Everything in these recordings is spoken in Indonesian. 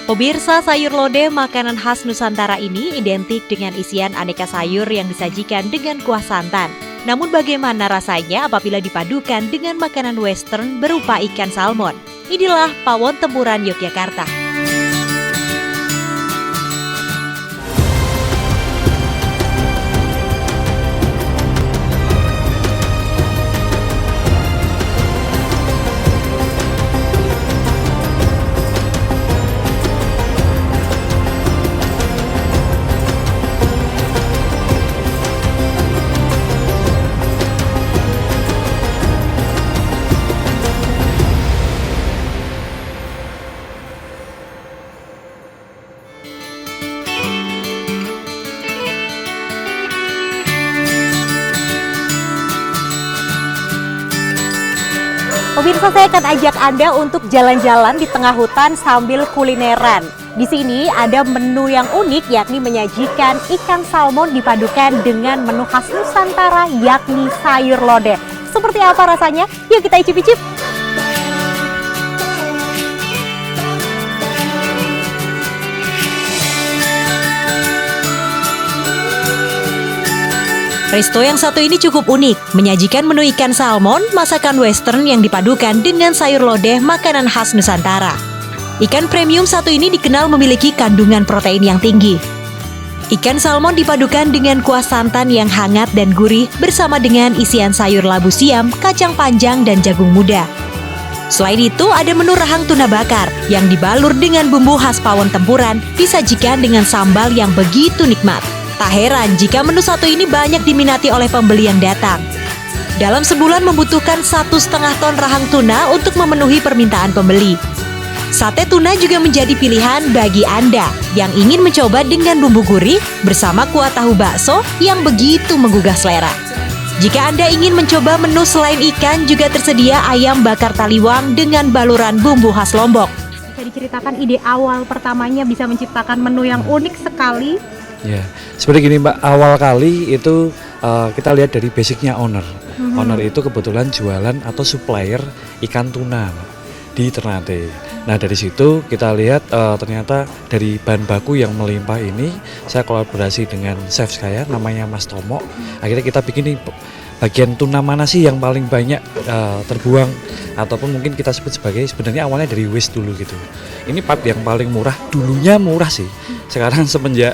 Pemirsa, sayur lodeh makanan khas Nusantara ini identik dengan isian aneka sayur yang disajikan dengan kuah santan. Namun bagaimana rasanya apabila dipadukan dengan makanan western berupa ikan salmon? Inilah pawon tempuran Yogyakarta. Pemirsa, saya akan ajak Anda untuk jalan-jalan di tengah hutan sambil kulineran. Di sini ada menu yang unik, yakni menyajikan ikan salmon dipadukan dengan menu khas Nusantara, yakni sayur lodeh. Seperti apa rasanya? Yuk kita icip-icip. Resto yang satu ini cukup unik, menyajikan menu ikan salmon, masakan western yang dipadukan dengan sayur lodeh, makanan khas Nusantara. Ikan premium satu ini dikenal memiliki kandungan protein yang tinggi. Ikan salmon dipadukan dengan kuah santan yang hangat dan gurih bersama dengan isian sayur labu siam, kacang panjang, dan jagung muda. Selain itu, ada menu rahang tuna bakar yang dibalur dengan bumbu khas pawon tempuran, disajikan dengan sambal yang begitu nikmat. Tak heran jika menu satu ini banyak diminati oleh pembeli yang datang. Dalam sebulan membutuhkan 1,5 ton rahang tuna untuk memenuhi permintaan pembeli. Sate tuna juga menjadi pilihan bagi Anda yang ingin mencoba dengan bumbu gurih bersama kuah tahu bakso yang begitu menggugah selera. Jika Anda ingin mencoba menu selain ikan, juga tersedia ayam bakar taliwang dengan baluran bumbu khas Lombok. Bisa diceritakan ide awal pertamanya bisa menciptakan menu yang unik sekali? Ya, seperti gini Mbak, awal kali itu kita lihat dari basicnya owner. Owner itu kebetulan jualan atau supplier ikan tuna di Ternate. Nah dari situ kita lihat ternyata dari bahan baku yang melimpah ini, saya kolaborasi dengan chef saya namanya Mas Tomo. Akhirnya kita bikin nih, bagian tuna mana sih yang paling banyak terbuang, ataupun mungkin kita sebut sebagai sebenarnya awalnya dari waste dulu gitu. Ini part yang paling murah, dulunya murah sih. Sekarang semenjak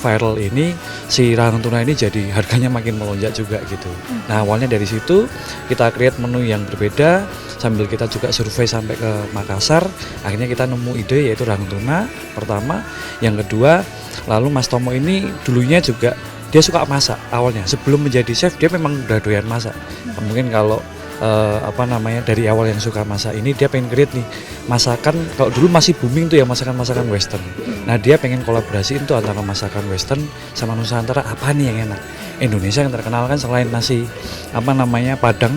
viral ini, si rahang tuna ini jadi harganya makin melonjak juga gitu. Nah awalnya dari situ kita create menu yang berbeda, sambil kita juga survei sampai ke Makassar. Akhirnya kita nemu ide yaitu rahang tuna pertama. Yang kedua, lalu Mas Tomo ini dulunya juga dia suka masak awalnya. Sebelum menjadi chef dia memang udah doyan masak. Mungkin kalau dari awal yang suka masak ini, dia pengen create nih masakan. Kalau dulu masih booming tuh ya masakan-masakan western. Nah dia pengen kolaborasiin tuh antara masakan western sama Nusantara, apa nih yang enak. Indonesia yang terkenal kan selain nasi Padang,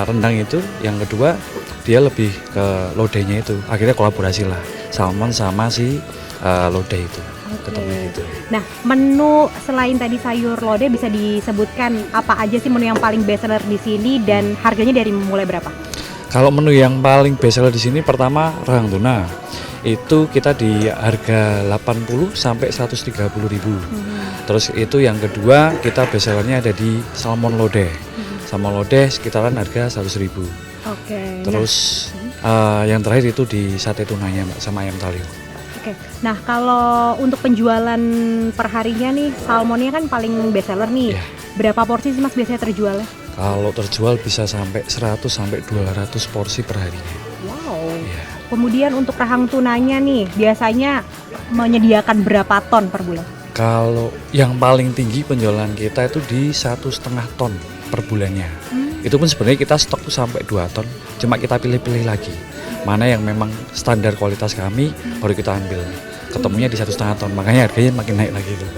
rendang itu, yang kedua dia lebih ke lodehnya itu. Akhirnya kolaborasi lah salmon sama si lodeh itu. Gitu. Nah, menu selain tadi sayur lodeh bisa disebutkan apa aja sih menu yang paling best seller di sini dan harganya dari mulai berapa? Kalau menu yang paling best seller di sini pertama rahang tuna. Itu kita di harga 80 sampai 130 ribu. Terus itu yang kedua kita best sellernya ada di salmon lodeh. Salmon lodeh sekitaran harga 100 ribu. Oke. Terus yang terakhir itu di sate tunanya Mbak, sama ayam taliwang. Oke. Nah, kalau untuk penjualan per harinya nih, salmonnya kan paling best seller nih. Yeah. Berapa porsi sih Mas biasanya terjualnya? Kalau terjual bisa sampai 100 sampai 200 porsi per harinya. Wow. Yeah. Kemudian untuk rahang tunanya nih, biasanya menyediakan berapa ton per bulan? Kalau yang paling tinggi penjualan kita itu di 1,5 ton per bulannya. Itu pun sebenarnya kita stok tuh sampai 2 ton, cuma kita pilih-pilih lagi. Mana yang memang standar kualitas kami baru kita ambil. Ketemunya di 1,5 ton, makanya harganya makin naik lagi tuh.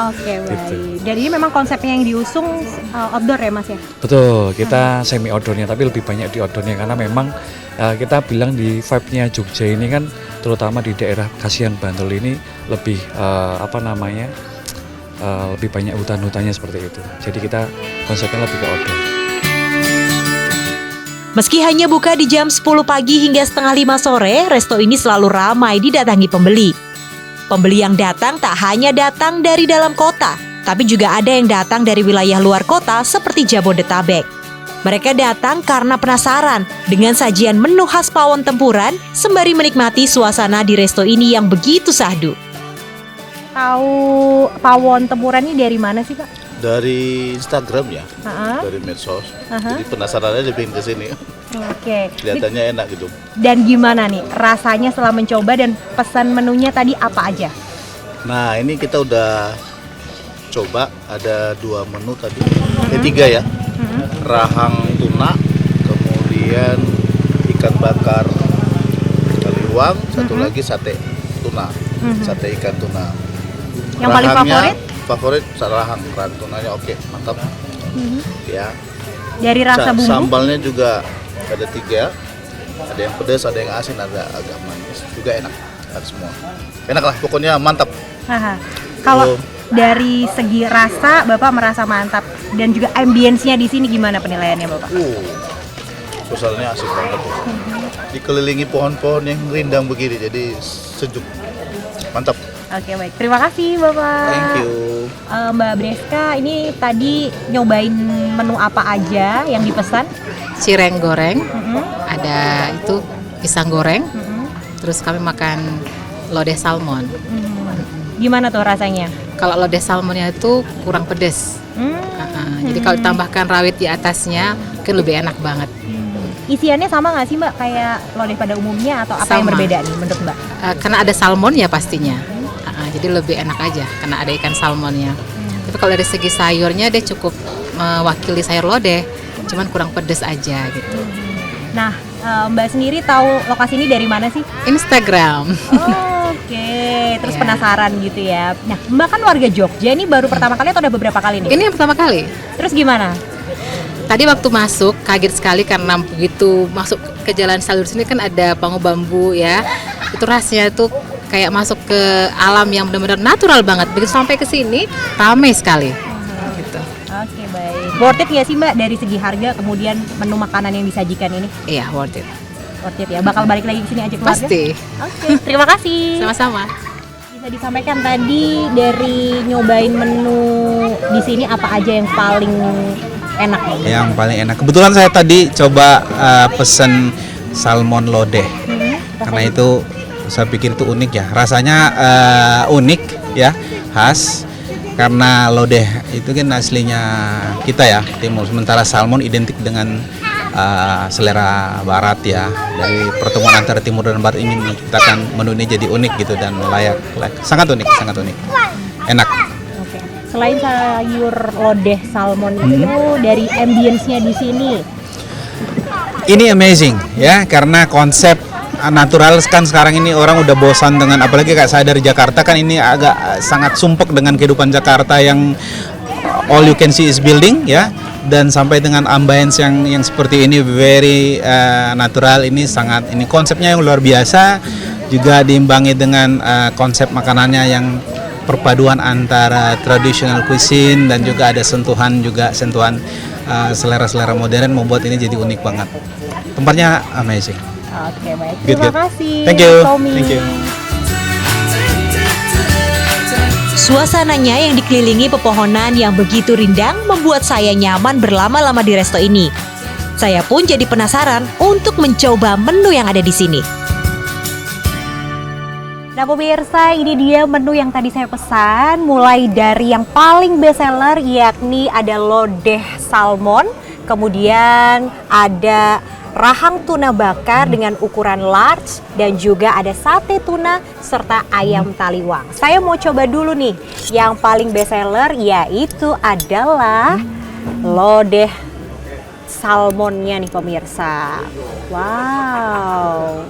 Oke, baik. Gitu. Jadi ini memang konsepnya yang diusung outdoor ya Mas ya? Betul, kita semi outdoornya, tapi lebih banyak di outdoornya karena memang kita bilang di vibe-nya Jogja ini kan, terutama di daerah Kasihan Bantul ini lebih lebih banyak hutan-hutannya seperti itu. Jadi kita konsepnya lebih ke outdoor. Meski hanya buka di jam 10 pagi hingga setengah 5 sore, resto ini selalu ramai didatangi pembeli. Pembeli yang datang tak hanya datang dari dalam kota, tapi juga ada yang datang dari wilayah luar kota seperti Jabodetabek. Mereka datang karena penasaran dengan sajian menu khas pawon tempuran sembari menikmati suasana di resto ini yang begitu syahdu. Tahu pawon tempuran ini dari mana sih, Pak? Dari Instagram ya, dari medsos. Jadi penasarannya dia pengen kesini. Oke. Kelihatannya enak gitu. Dan gimana nih rasanya setelah mencoba dan pesan menunya tadi apa aja? Nah ini kita udah coba ada 2 menu tadi, 3 ya. Rahang tuna, kemudian ikan bakar kaliwang, satu lagi sate tuna, sate ikan tuna. Yang paling favorit? Favorit rahang tunanya oke, mantap. Ya. Dari rasa bumbu? Sambalnya juga ada 3, ada yang pedas, ada yang asin, ada agak manis, juga enak, ada semua. Enak lah, pokoknya mantap. Kalau dari segi rasa, Bapak merasa mantap dan juga ambience-nya di sini gimana penilaiannya, Bapak? Suasananya asik banget. Dikelilingi pohon-pohon yang rindang begini, jadi sejuk, mantap. Oke, baik. Terima kasih, Bapak. Thank you. Mbak Breska, ini tadi nyobain menu apa aja yang dipesan? Cireng goreng, ada itu pisang goreng, terus kami makan lodeh salmon. Gimana tuh rasanya? Kalau lodeh salmonnya itu kurang pedes, jadi kalau ditambahkan rawit di atasnya mungkin lebih enak banget. Isiannya sama nggak sih, Mbak, kayak lodeh pada umumnya atau apa yang Sama. berbeda nih menurut Mbak? Karena ada salmon ya pastinya, jadi lebih enak aja karena ada ikan salmonnya. Tapi kalau dari segi sayurnya dia cukup mewakili sayur lodeh, cuman kurang pedes aja gitu. Nah, Mbak sendiri tahu lokasi ini dari mana sih? Instagram. Oke, terus Yeah. penasaran gitu ya. Nah, Mbak kan warga Jogja, ini baru pertama kali atau udah beberapa kali nih? Ini yang pertama kali. Terus gimana? Tadi waktu masuk kaget sekali karena begitu masuk ke jalan salur sini kan ada panggung bambu ya. Itu rasanya tuh kayak masuk ke alam yang benar-benar natural banget. Begitu sampai ke sini ramai sekali. Gitu. Oke, baik. Worth it nggak sih, Mbak, dari segi harga kemudian menu makanan yang disajikan ini? Iya, worth it. Worth it ya. Bakal balik lagi ke sini aja keluarga? Pasti. Oke, terima kasih. Sama-sama. Bisa disampaikan tadi dari nyobain menu di sini apa aja yang paling enak nih? Yang paling enak. Kebetulan saya tadi coba pesen salmon lodeh. Karena itu saya pikir itu unik ya. Rasanya unik ya, khas. Karena lodeh itu kan aslinya kita ya, timur. Sementara salmon identik dengan selera barat ya. Dari pertemuan antara timur dan barat ingin menciptakan menu ini jadi unik gitu dan layak. Sangat unik, sangat unik. Enak. Oke. Selain sayur lodeh salmon itu dari ambience-nya di sini. Ini amazing ya, karena konsep natural kan sekarang ini orang udah bosan dengan, apalagi kayak saya dari Jakarta kan ini agak sangat sumpek dengan kehidupan Jakarta yang all you can see is building ya, dan sampai dengan ambience yang seperti ini very natural, ini sangat, ini konsepnya yang luar biasa, juga diimbangi dengan konsep makanannya yang perpaduan antara traditional cuisine dan juga ada sentuhan selera-selera modern, membuat ini jadi unik banget. Tempatnya amazing. Oke, baik. Good, Terima good. kasih. Thank you. Tommy. Thank you. Suasananya yang dikelilingi pepohonan yang begitu rindang membuat saya nyaman berlama-lama di resto ini. Saya pun jadi penasaran untuk mencoba menu yang ada di sini. Nah pemirsa, ini dia menu yang tadi saya pesan, mulai dari yang paling best seller yakni ada lodeh salmon, kemudian ada rahang tuna bakar dengan ukuran large, dan juga ada sate tuna serta ayam taliwang. Saya mau coba dulu nih, yang paling best seller yaitu adalah lodeh salmonnya nih pemirsa. Wow.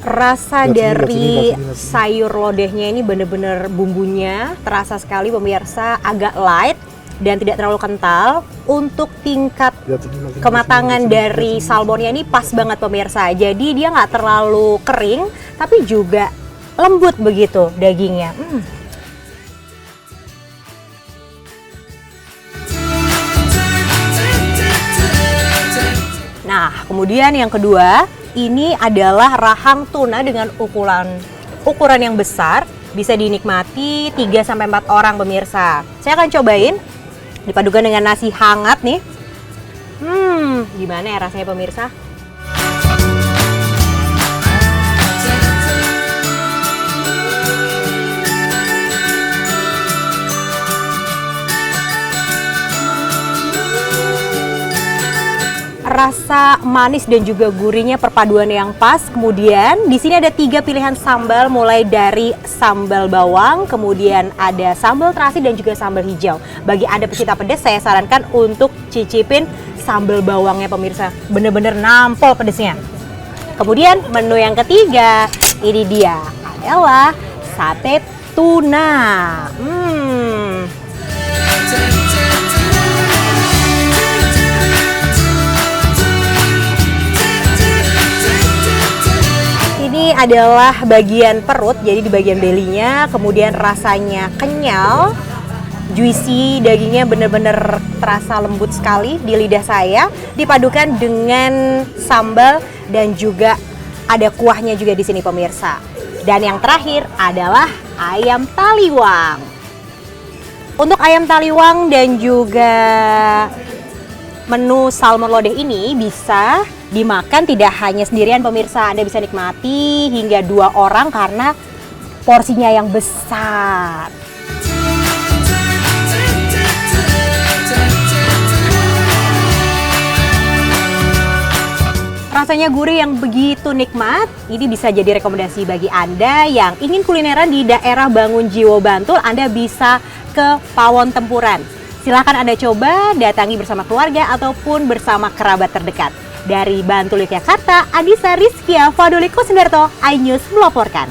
Rasa dari sayur lodehnya ini bener-bener bumbunya terasa sekali pemirsa, agak light dan tidak terlalu kental. Untuk tingkat kematangan dari salmonnya ini pas banget pemirsa, jadi dia nggak terlalu kering tapi juga lembut begitu dagingnya. Nah, kemudian yang kedua, ini adalah rahang tuna dengan ukuran yang besar, bisa dinikmati 3-4 orang pemirsa. Saya akan cobain dipadukan dengan nasi hangat nih. Gimana ya rasanya pemirsa? Rasa manis dan juga gurihnya perpaduan yang pas. Kemudian di sini ada 3 pilihan sambal, mulai dari sambal bawang, kemudian ada sambal terasi dan juga sambal hijau. Bagi Anda pecinta pedas, saya sarankan untuk cicipin sambal bawangnya pemirsa. Bener-bener nampol pedesnya. Kemudian menu yang ketiga, ini dia adalah sate tuna. Ini adalah bagian perut, jadi di bagian belinya, kemudian rasanya kenyal, juicy, dagingnya benar-benar terasa lembut sekali di lidah saya, dipadukan dengan sambal dan juga ada kuahnya juga di sini pemirsa. Dan yang terakhir adalah ayam taliwang. Untuk ayam taliwang dan juga menu salmon lodeh ini bisa dimakan tidak hanya sendirian pemirsa, Anda bisa nikmati hingga 2 orang karena porsinya yang besar. Rasanya gurih yang begitu nikmat, ini bisa jadi rekomendasi bagi Anda yang ingin kulineran di daerah Bangun Jiwo Bantul. Anda bisa ke Pawon Tempuran. Silahkan Anda coba datangi bersama keluarga ataupun bersama kerabat terdekat. Dari Bantul, Yogyakarta, Adisa Rizkia Fadoli Kusendarto, iNews melaporkan.